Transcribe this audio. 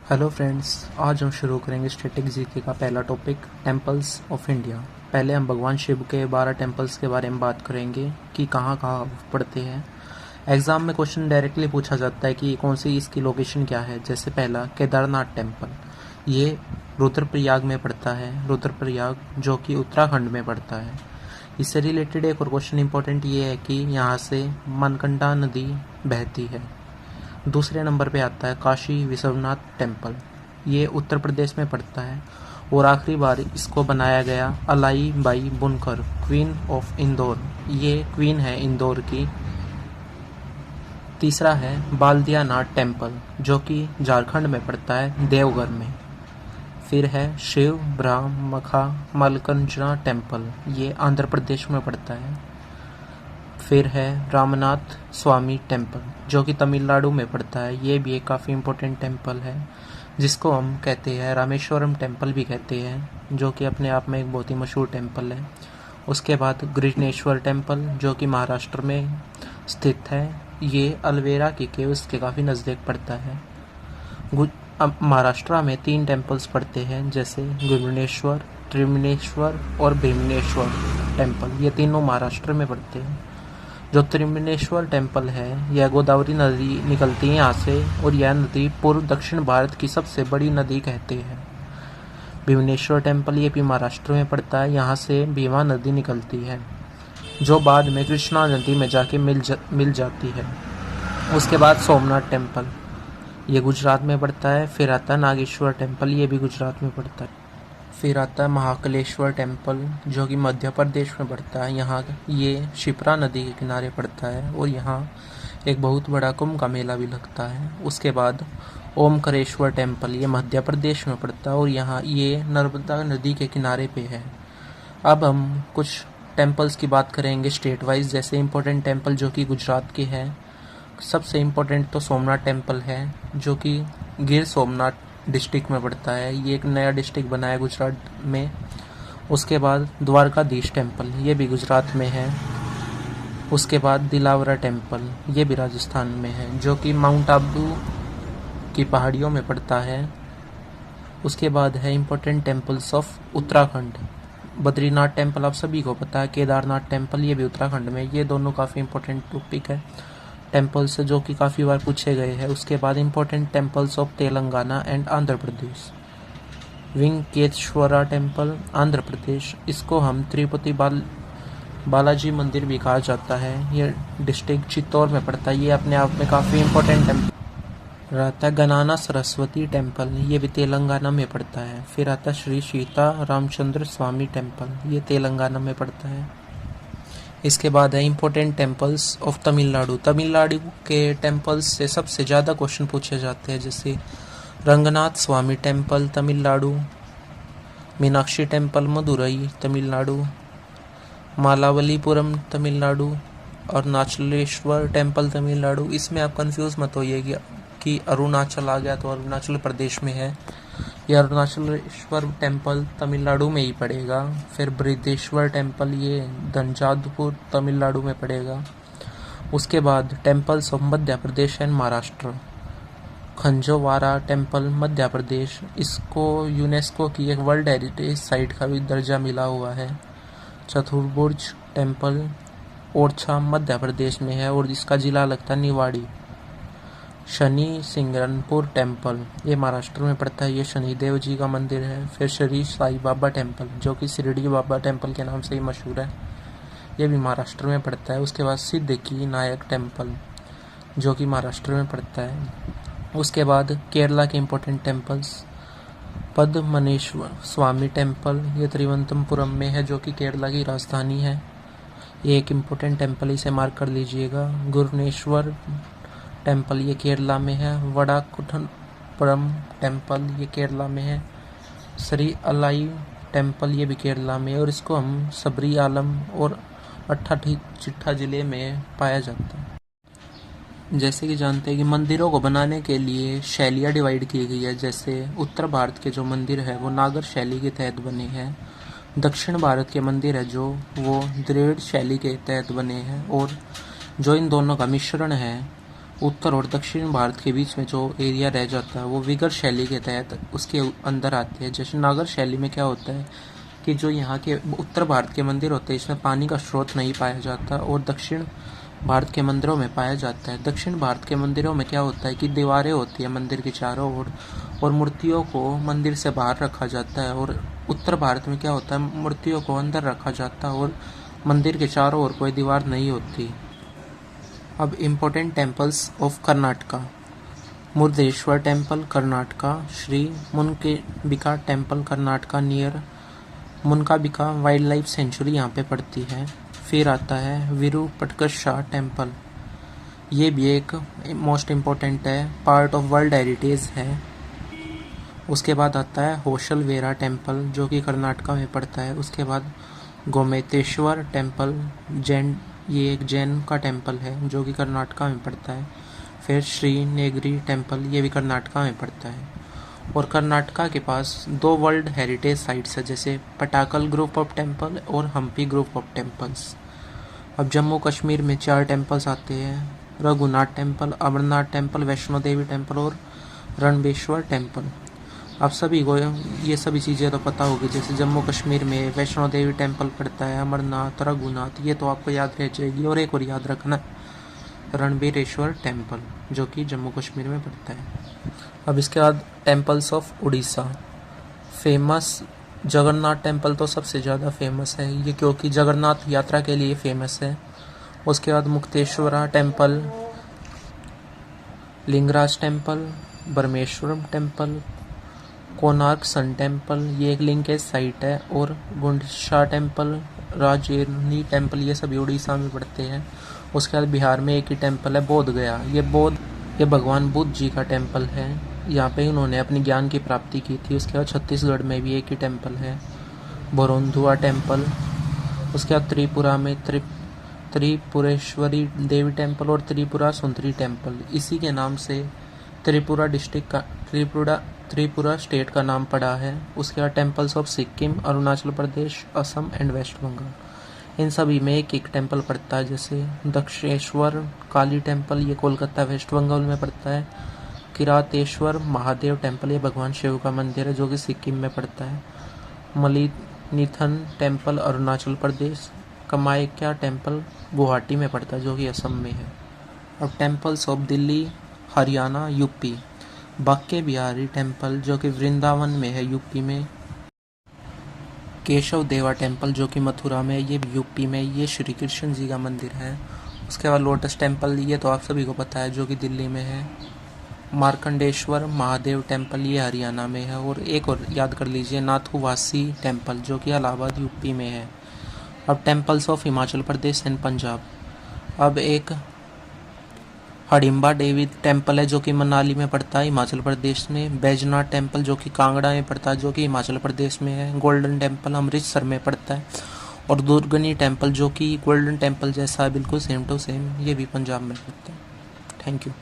Hello friends, आज हम शुरू करेंगे स्टैटिक जीके का पहला टॉपिक टेम्पल्स ऑफ इंडिया। पहले हम भगवान शिव के 12 टेम्पल्स के बारे में बात करेंगे कि कहाँ कहाँ पड़ते हैं। एग्ज़ाम में क्वेश्चन डायरेक्टली पूछा जाता है कि कौन सी इसकी लोकेशन क्या है। जैसे पहला केदारनाथ टेम्पल, ये रुद्रप्रयाग में पड़ता है। रुद्रप्रयाग जो कि उत्तराखंड में पड़ता है। इससे रिलेटेड एक और क्वेश्चन इंपॉर्टेंट ये है कि यहाँ से मनकंडा नदी बहती है। दूसरे नंबर पे आता है काशी विश्वनाथ टेम्पल, ये उत्तर प्रदेश में पड़ता है और आखिरी बार इसको बनाया गया अलाई बाई बुनकर, क्वीन ऑफ इंदौर, ये क्वीन है इंदौर की। तीसरा है बाल्दियानाथ टेम्पल जो कि झारखंड में पड़ता है, देवघर में। फिर है शिव ब्रह्मखा मल्लिकार्जुना टेम्पल, ये आंध्र प्रदेश में पड़ता है। फिर है रामनाथ स्वामी टेम्पल जो कि तमिलनाडु में पड़ता है, ये भी एक काफ़ी इम्पोर्टेंट टेम्पल है जिसको हम कहते हैं रामेश्वरम टेम्पल भी कहते हैं, जो कि अपने आप में एक बहुत ही मशहूर टेम्पल है। उसके बाद गृहनेश्वर टेम्पल जो कि महाराष्ट्र में स्थित है, ये अल्वेरा की केव्स के काफ़ी नज़दीक पड़ता है। महाराष्ट्र में 3 टेम्पल्स पड़ते हैं, जैसे गृहनेश्वर, त्रिमिनेश्वर और भीमनेश्वर टेम्पल, ये तीनों महाराष्ट्र में पड़ते हैं। जो त्रिमिनेश्वर टेम्पल है, यह गोदावरी नदी निकलती है यहाँ से और यह नदी पूर्व दक्षिण भारत की सबसे बड़ी नदी कहते हैं। भीमनेश्वर टेम्पल ये भी महाराष्ट्र में पड़ता है, यहाँ से भीमा नदी निकलती है जो बाद में कृष्णा नदी में जाके मिल जाती है। उसके बाद सोमनाथ टेम्पल, ये गुजरात में पड़ता है। फिर आता है नागेश्वर टेम्पल, ये भी गुजरात में पड़ता है। फिर आता है महाकालेश्वर टेम्पल जो कि मध्य प्रदेश में पड़ता है, यहाँ ये शिप्रा नदी के किनारे पड़ता है और यहाँ एक बहुत बड़ा कुंभ का मेला भी लगता है। उसके बाद ओमकारेश्वर टेम्पल, ये मध्य प्रदेश में पड़ता है और यहाँ ये नर्मदा नदी के किनारे पे है। अब हम कुछ टेम्पल्स की बात करेंगे स्टेट वाइज, जैसे इम्पोर्टेंट टेम्पल जो कि गुजरात के हैं। सबसे इम्पोर्टेंट तो सोमनाथ टेम्पल है जो कि गिर सोमनाथ डिस्ट्रिक्ट में पड़ता है, ये एक नया डिस्ट्रिक्ट बना है गुजरात में। उसके बाद द्वारकाधीश टेम्पल, ये भी गुजरात में है। उसके बाद दिलावरा टेम्पल, ये भी राजस्थान में है जो कि माउंट आबू की पहाड़ियों में पड़ता है। उसके बाद है important temples of Uttarakhand, Badrinath temple आप सभी को पता है, केदारनाथ टेम्पल ये भी उत्तराखंड में। ये दोनों काफ़ी इम्पोर्टेंट टॉपिक है टेम्पल्स जो कि काफ़ी बार पूछे गए हैं। उसके बाद important temples of Telangana and Andhra Pradesh, Venkateswara temple Andhra Pradesh, इसको हम तिरुपति बालाजी मंदिर भी कहा जाता है, ये डिस्ट्रिक्ट चित्तौड़ में पड़ता है, ये अपने आप में काफ़ी इम्पोर्टेंट टेम्पल रहता है। गनाना सरस्वती टेम्पल, ये भी तेलंगाना में पड़ता है। फिर आता है श्री सीता रामचंद्र स्वामी टेम्पल, ये तेलंगाना में पड़ता है। इसके बाद है important temples of Tamil Nadu. Tamil Nadu के टेम्पल्स से सबसे ज़्यादा क्वेश्चन पूछे जाते हैं, जैसे रंगनाथ स्वामी टेम्पल तमिलनाडु, मीनाक्षी टेम्पल मदुरई तमिलनाडु, मालावलीपुरम तमिलनाडु और अरुणाचलेश्वर टेम्पल तमिलनाडु। इसमें आप कंफ्यूज मत होइए कि अरुणाचल आ गया तो अरुणाचल प्रदेश में है, यह अरुणाचलेश्वर टेम्पल तमिलनाडु में ही पड़ेगा। फिर बृहदेश्वर टेम्पल, ये तंजावुर तमिलनाडु में पड़ेगा। उसके बाद temples of Madhya Pradesh and Maharashtra, Khajuraho temple Madhya Pradesh, इसको यूनेस्को की एक वर्ल्ड हेरिटेज साइट का भी दर्जा मिला हुआ है। चतुर्भुज टेम्पल ओरछा मध्य प्रदेश में है और इसका जिला लगता है निवाड़ी। शनि सिंगरनपुर टेम्पल, ये महाराष्ट्र में पड़ता है, ये शनिदेव जी का मंदिर है। फिर श्री साई बाबा टेम्पल जो कि शिरडी बाबा टेम्पल के नाम से ही मशहूर है, ये भी महाराष्ट्र में पड़ता है। उसके बाद सिद्धिकी नायक टेम्पल जो कि महाराष्ट्र में पड़ता है। उसके बाद केरला के इम्पोर्टेंट टेम्पल्स, पद्मनेश्वर स्वामी टेम्पल, ये तिरुवनंतपुरम में है जो कि केरला की राजधानी है, ये एक इम्पोर्टेंट टेम्पल, इसे मार्क कर लीजिएगा। गुरनेश्वर टेम्पल, ये केरला में है। वडाकुंठपुरम टेम्पल, ये केरला में है। श्री अलाई टेम्पल, ये भी केरला में है और इसको हम सबरी आलम और अट्ठाचिट्ठा जिले में पाया जाता है। जैसे कि जानते हैं कि मंदिरों को बनाने के लिए शैलियाँ डिवाइड की गई है, जैसे उत्तर भारत के जो मंदिर है वो नागर शैली के तहत बने हैं, दक्षिण भारत के मंदिर है जो वो द्रविड़ शैली के तहत बने हैं, और जो इन दोनों का मिश्रण है उत्तर और दक्षिण भारत के बीच में जो एरिया रह जाता है वो विगर शैली के तहत उसके अंदर आते हैं। जैसे नागर शैली में क्या होता है कि जो यहाँ के उत्तर भारत के मंदिर होते हैं इसमें पानी का स्रोत नहीं पाया जाता और दक्षिण भारत के मंदिरों में पाया जाता है। दक्षिण भारत के मंदिरों में क्या होता है कि दीवारें होती है मंदिर के चारों ओर और मूर्तियों को मंदिर से बाहर रखा जाता है, और उत्तर भारत में क्या होता है मूर्तियों को अंदर रखा जाता है और मंदिर के चारों ओर कोई दीवार नहीं होती। अब important temples of Karnataka. Murudeshwar temple Karnataka, Shri Mookambika temple Karnataka near Mookambika wildlife sanctuary यहाँ पे पड़ती है। फिर आता है विरूपटकशा टेम्पल, ये भी एक मोस्ट इम्पोर्टेंट है, पार्ट ऑफ वर्ल्ड हेरिटेज है। उसके बाद आता है होशलवेरा टेम्पल जो कि कर्नाटका में पड़ता है। उसके बाद गोमतेश्वर टेम्पल जैन, ये एक जैन का टेम्पल है जो कि कर्नाटका में पड़ता है। फिर श्रीनेगरी टेम्पल, ये भी कर्नाटका में पड़ता है। और कर्नाटका के पास 2 वर्ल्ड हेरिटेज साइट्स है, जैसे पटाकल ग्रुप ऑफ टेम्पल और हम्पी ग्रुप ऑफ टेम्पल्स। अब जम्मू कश्मीर में 4 टेम्पल्स आते हैं, Raghunath temple, Amarnath temple, Vaishno Devi temple और रणबेश्वर टेम्पल। आप सभी को ये सभी चीज़ें तो पता होगी, जैसे जम्मू कश्मीर में वैष्णो देवी टेम्पल पड़ता है, अमरनाथ, रघुनाथ, ये तो आपको याद रह जाएगी। और एक और याद रखना, रणबीरेश्वर टेम्पल जो कि जम्मू कश्मीर में पड़ता है। अब इसके बाद temples of Orissa. Famous Jagannath temple तो सबसे ज़्यादा फेमस है ये, क्योंकि जगन्नाथ यात्रा के लिए फेमस है। उसके बाद Mukteswara temple, Lingaraj temple, Brahmeswaram temple, Konark sun temple, ये एक लिंकेज साइट है। और गुंडीचा टेम्पल, राजौरी टेम्पल, ये सभी उड़ीसा में पड़ते हैं। उसके बाद बिहार में एक ही टेम्पल है, बोध गया। ये भगवान बुद्ध जी का टेम्पल है, यहाँ पे उन्होंने अपनी ज्ञान की प्राप्ति की थी। उसके बाद छत्तीसगढ़ में भी एक ही टेम्पल है, बोरोंधुआ टेम्पल। उसके बाद त्रिपुरा में त्रिपुरेश्वरी देवी टेम्पल और त्रिपुरा सुंदरी टेम्पल, इसी के नाम से त्रिपुरा डिस्ट्रिक्ट का त्रिपुरा स्टेट का नाम पड़ा है। उसके बाद temples of Sikkim, Arunachal Pradesh, Assam and West Bengal, इन सभी में एक टेम्पल पड़ता है। जैसे दक्षेश्वर काली टेम्पल, ये कोलकाता वेस्ट बंगाल में पड़ता है। किरातेश्वर महादेव टेम्पल, ये भगवान शिव का मंदिर है जो कि सिक्किम में पड़ता है। मलिनिथन टेम्पल अरुणाचल प्रदेश। कामाख्या टेम्पल गुवाहाटी में पड़ता है जो कि असम में है। अब temples of Delhi, Haryana, UP. Banke Bihari temple जो कि वृंदावन में है यूपी में। केशव देवा टेम्पल जो कि मथुरा में, ये यूपी में, ये श्री कृष्ण जी का मंदिर है। उसके बाद लोटस टेम्पल, ये तो आप सभी को पता है, जो कि दिल्ली में है। मार्कंडेश्वर महादेव टेम्पल, ये हरियाणा में है। और एक और याद कर लीजिए, नाथुवासी टेम्पल जो कि इलाहाबाद यूपी में है। अब temples of Himachal Pradesh and Punjab. अब एक हडिम्बा देवी टेम्पल है जो कि मनाली में पड़ता है हिमाचल प्रदेश में। बैजनाथ टेम्पल जो कि कांगड़ा में पड़ता है जो कि हिमाचल प्रदेश में है। गोल्डन टेम्पल अमृतसर में पड़ता है। और दुर्गनी टेम्पल जो कि गोल्डन टेम्पल जैसा है बिल्कुल सेम टू सेम, ये भी पंजाब में पड़ता है। Thank you.